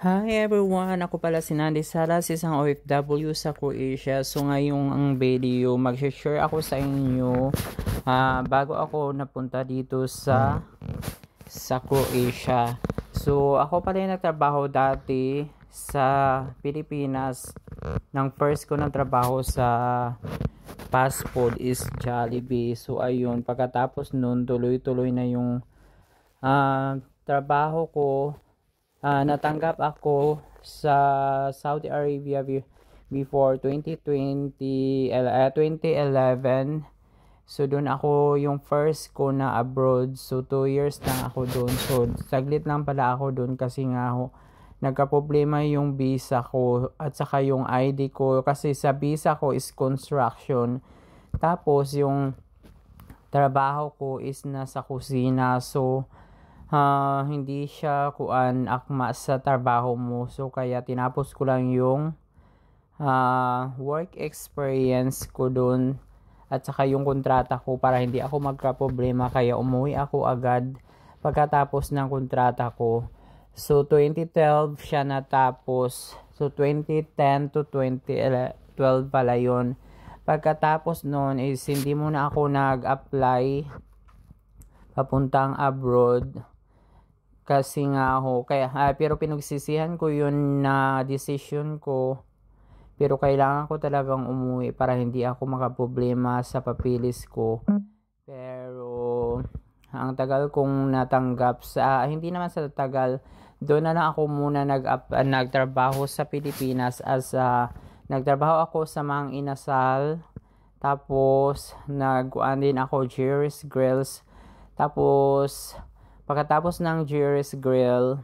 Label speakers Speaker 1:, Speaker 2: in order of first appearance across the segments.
Speaker 1: Hi everyone! Ako pala si Nandi Salas, isang OFW sa Croatia. So ngayong ang video, mag-share ako sa inyo bago ako napunta dito sa Croatia. So ako pala yung nagtrabaho dati sa Pilipinas. Nang first ko ng trabaho sa fast food is Jollibee. So ayun, pagkatapos nun tuloy-tuloy na yung trabaho ko. Natanggap ako sa Saudi Arabia before 2011. So doon ako yung first ko na abroad. So 2 years lang ako doon. So saglit lang pala ako doon kasi nga nagka-problema yung visa ko at saka yung ID ko, kasi sa visa ko is construction. Tapos yung trabaho ko is nasa kusina. So hindi siya akma sa trabaho mo. So kaya tinapos ko lang yung work experience ko dun at saka yung kontrata ko para hindi ako magka-problema, kaya umuwi ako agad pagkatapos ng kontrata ko. So 2012 siya natapos. So 2010 to 2012 pala yun. Pagkatapos noon is hindi muna ako nag-apply papuntang abroad. Kasi nga pero pinagsisihan ko yun na decision ko. Pero kailangan ko talagang umuwi para hindi ako makaproblema sa papilis ko. Pero ang tagal kong natanggap hindi naman sa tagal, doon na lang ako muna nagtrabaho sa Pilipinas nagtrabaho ako sa Mang Inasal. Tapos nagkuan din ako Jerry's Grills. Tapos pagkatapos ng Jerry's Grill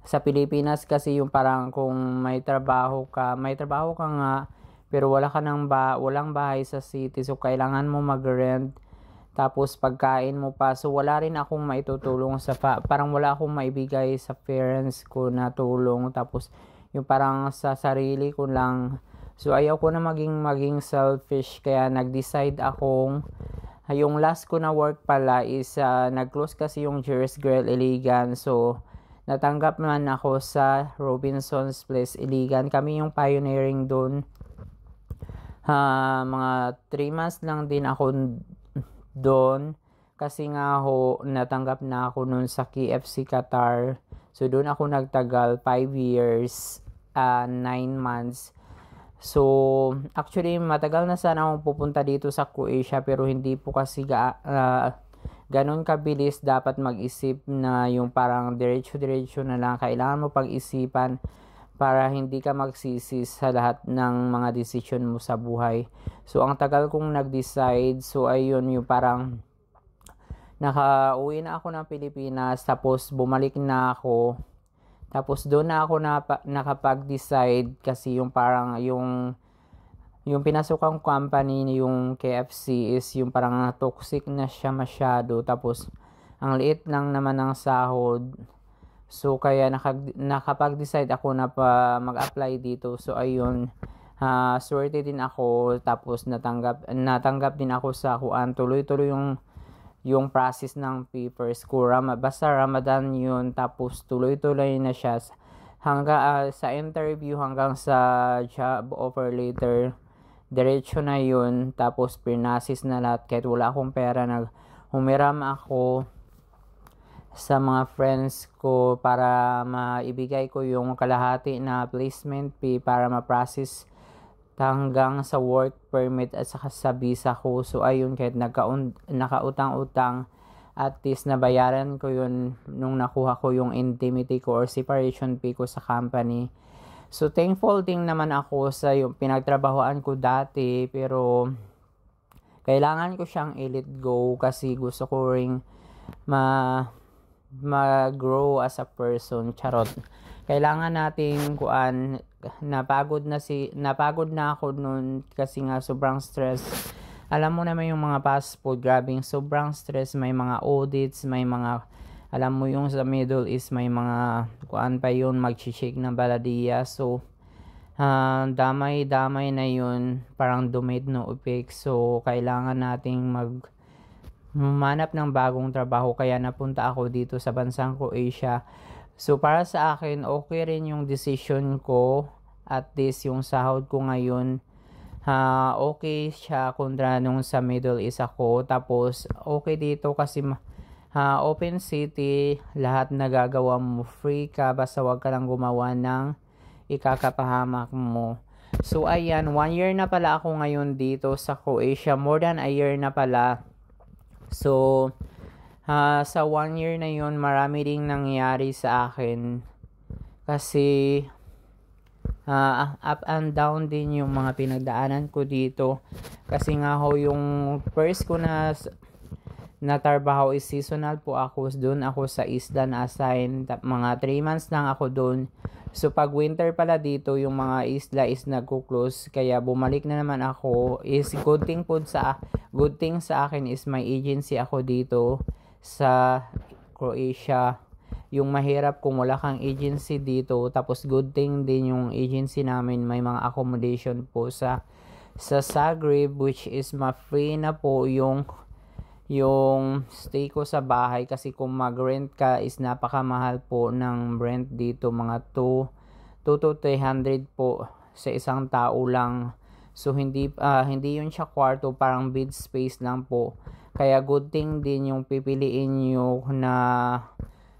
Speaker 1: sa Pilipinas, kasi yung parang kung may trabaho ka nga pero walang bahay sa city, so kailangan mo mag-rent, tapos pagkain mo pa. So wala rin akong maitutulong parang wala akong maibigay sa parents ko na tulong, tapos yung parang sa sarili ko lang. So ayaw ko na maging selfish, kaya nag-decide akong yung last ko na work pala is nag-close kasi yung Jerry's Grill Iligan. So natanggap naman ako sa Robinson's Place Iligan. Kami yung pioneering doon. Mga 3 months lang din ako doon kasi nga natanggap na ako noon sa KFC Qatar. So doon ako nagtagal 5 years 9 months. So actually matagal na sana akong pupunta dito sa Croatia, pero hindi po kasi ganun kabilis. Dapat mag-isip na yung parang diretso na lang. Kailangan mo pag-isipan para hindi ka magsisi sa lahat ng mga decision mo sa buhay. So ang tagal kong nag-decide. So ayun, yung parang nakauwi na ako ng Pilipinas, tapos bumalik na ako. Tapos doon na ako nakapag-decide, kasi yung parang yung pinasukang company, yung KFC, is yung parang toxic na siya masyado. Tapos ang liit lang naman ng sahod. So kaya nakapag-decide ako na mag-apply dito. So ayun, swerte din ako. Tapos natanggap din ako sa tuloy-tuloy yung process ng papers ko. Basta Ramadan yun, tapos tuloy-tuloy na siya hanggang sa interview, hanggang sa job offer later. Diretso na yun, tapos pinasis na lahat. Kahit wala akong pera, humiram ako sa mga friends ko para maibigay ko yung kalahati na placement fee para ma-process hanggang sa work permit at saka sa visa ko. So ayun, kahit nakautang-utang, at least nabayaran ko yun nung nakuha ko yung indemnity ko or separation fee ko sa company. So thankful din naman ako sa yung pinagtrabahoan ko dati, pero kailangan ko siyang i-let go kasi gusto ko ring mag-grow as a person. Charot. Kailangan nating napagod na ako noon kasi nga sobrang stress. Alam mo naman yung mga fast food, grabing sobrang stress. May mga audits, may mga, alam mo yung sa Middle East, may mga pa yun, mag-shake ng baladiya. So damay-damay na yun, parang domino effect. So kailangan nating humanap ng bagong trabaho, kaya napunta ako dito sa bansang Croatia. So para sa akin, okay rin yung decision ko. At least yung sahod ko ngayon, okay siya kontra nung sa Middle East ako. Tapos okay dito kasi open city, lahat nagagawa mo, free ka, basta wag ka lang gumawa ng ikakapahamak mo. So ayan, 1 year na pala ako ngayon dito sa Croatia, more than a year na pala. So sa 1 year na yun, marami ding nangyari sa akin. Kasi up and down din yung mga pinagdaanan ko dito. Kasi nga ho, yung first ko na trabaho is seasonal po ako. Doon ako sa isla na assign. Mga 3 months lang ako doon. So pag winter pala dito, yung mga isla is nagko-close. Kaya bumalik na naman ako. Good thing sa akin is may agency ako dito sa Croatia. Yung mahirap kung wala kang agency dito. Tapos good thing din yung agency namin, may mga accommodation po sa Zagreb, which is ma-free na po yung stay ko sa bahay. Kasi kung mag-rent ka is napakamahal po ng rent dito, mga 2 to 300 po sa isang tao lang. So hindi yun siya kwarto, parang bed space lang po. Kaya good thing din yung pipiliin nyo na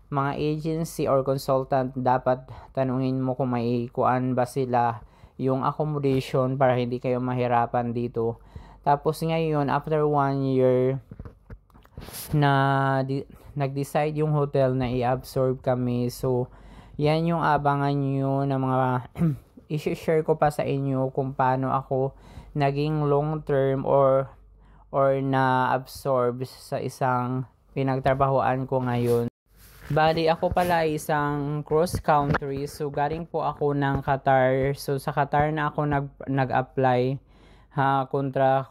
Speaker 1: mga agency or consultant, dapat tanungin mo kung may kuan ba sila yung accommodation para hindi kayo mahirapan dito. Tapos ngayon, after 1 year na nag-decide yung hotel na i-absorb kami. So yan yung abangan nyo na mga i-share ko pa sa inyo kung paano ako naging long term or na-absorb sa isang pinagtrabahoan ko ngayon. Bali, ako pala isang cross country. So, galing po ako ng Qatar. So, sa Qatar na ako nag-apply. Kontra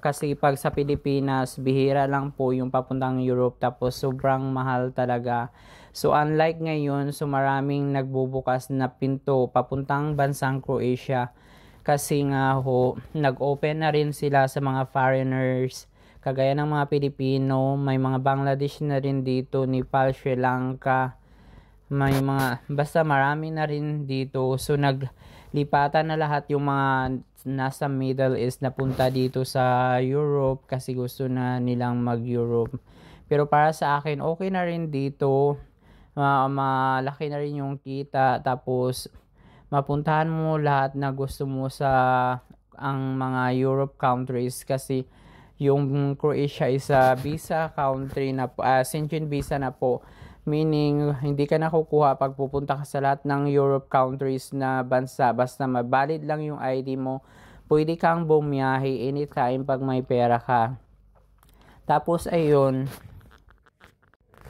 Speaker 1: kasi pag sa Pilipinas, bihira lang po yung papuntang Europe. Tapos, sobrang mahal talaga. So, unlike ngayon, so maraming nagbubukas na pinto papuntang bansang Croatia. Kasi nga ho, nag-open na rin sila sa mga foreigners. Kagaya ng mga Pilipino, may mga Bangladesh na rin dito, Nepal, Sri Lanka. Basta marami na rin dito. So naglipatan na lahat yung mga nasa Middle East na punta dito sa Europe kasi gusto na nilang mag-Europe. Pero para sa akin, okay na rin dito. Malaki na rin yung kita. Tapos mapuntahan mo lahat na gusto mo sa ang mga Europe countries kasi yung Croatia is a visa country na Schengen visa na po, meaning hindi ka na kukuha pag pupunta ka sa lahat ng Europe countries na bansa, basta mabalid lang yung ID mo, pwede kang bumiyahe anytime pag may pera ka. Tapos ayun,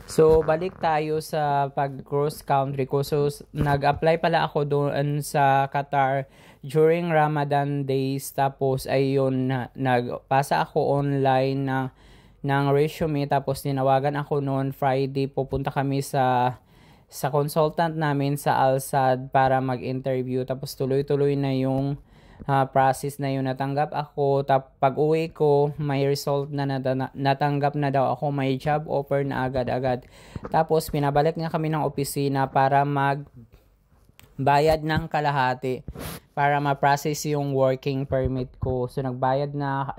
Speaker 1: so balik tayo sa pag cross country ko. So nag-apply pala ako doon sa Qatar during Ramadan days. Tapos ayun, nagpasa ako online ng resume. Tapos tinawagan ako noon Friday. Pupunta kami sa consultant namin sa Al Sadd para mag-interview. Tapos tuloy-tuloy na yung process na yun. Natanggap ako. Pag uwi ko, may result na natanggap na daw ako, may job offer na agad-agad. Tapos pinabalik na kami ng opisina para magbayad ng kalahati para ma-process yung working permit ko. So nagbayad na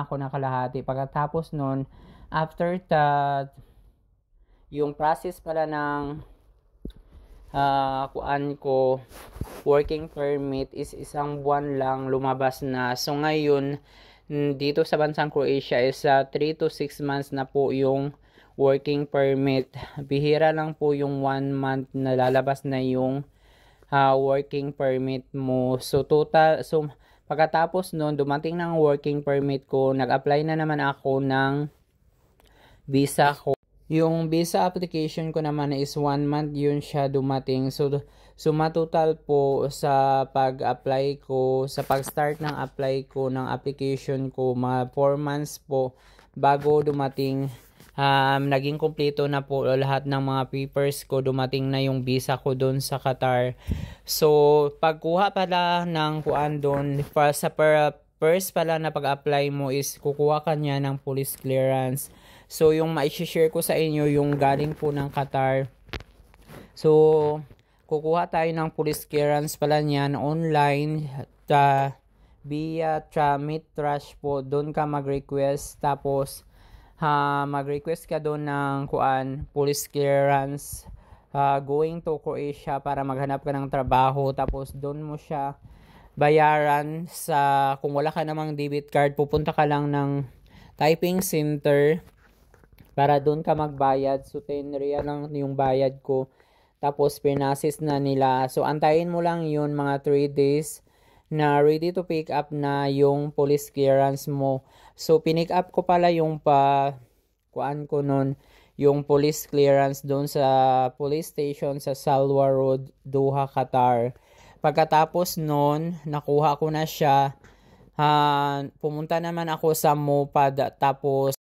Speaker 1: ako ng kalahati. Pagkatapos nun, after that, yung process pala ng working permit is isang buwan lang, lumabas na. So ngayon, dito sa bansang Croatia is 3 to 6 months na po yung working permit. Bihira lang po yung 1 month na lalabas na yung working permit mo. So pagkatapos nun, dumating ng working permit ko, nag-apply na naman ako ng visa ko. Yung visa application ko naman is 1 month yun siya dumating. So matotal po sa pag-apply ko, sa pag-start ng apply ko ng application ko, mga 4 months po bago dumating. Naging kompleto na po lahat ng mga papers ko, dumating na yung visa ko doon sa Qatar. So pagkuha pala ng kuan doon, first pala na pag-apply mo is kukuha ka niya ng police clearance. So yung ma-share ko sa inyo yung galing po ng Qatar. So, kukuha tayo ng police clearance pala niyan online via Meet Trash po. Doon ka mag-request, tapos mag-request ka doon ng police clearance going to Croatia para maghanap ka ng trabaho. Tapos doon mo siya bayaran kung wala ka namang debit card, pupunta ka lang ng typing center para doon ka magbayad. So 10 real lang yung bayad ko. Tapos pinasis na nila. So antayin mo lang yun mga 3 days na ready to pick up na yung police clearance mo. So pinick up ko pala yung yung police clearance doon sa police station sa Salwa Road, Doha, Qatar. Pagkatapos nun, nakuha ko na siya. Pumunta naman ako sa Mopad, tapos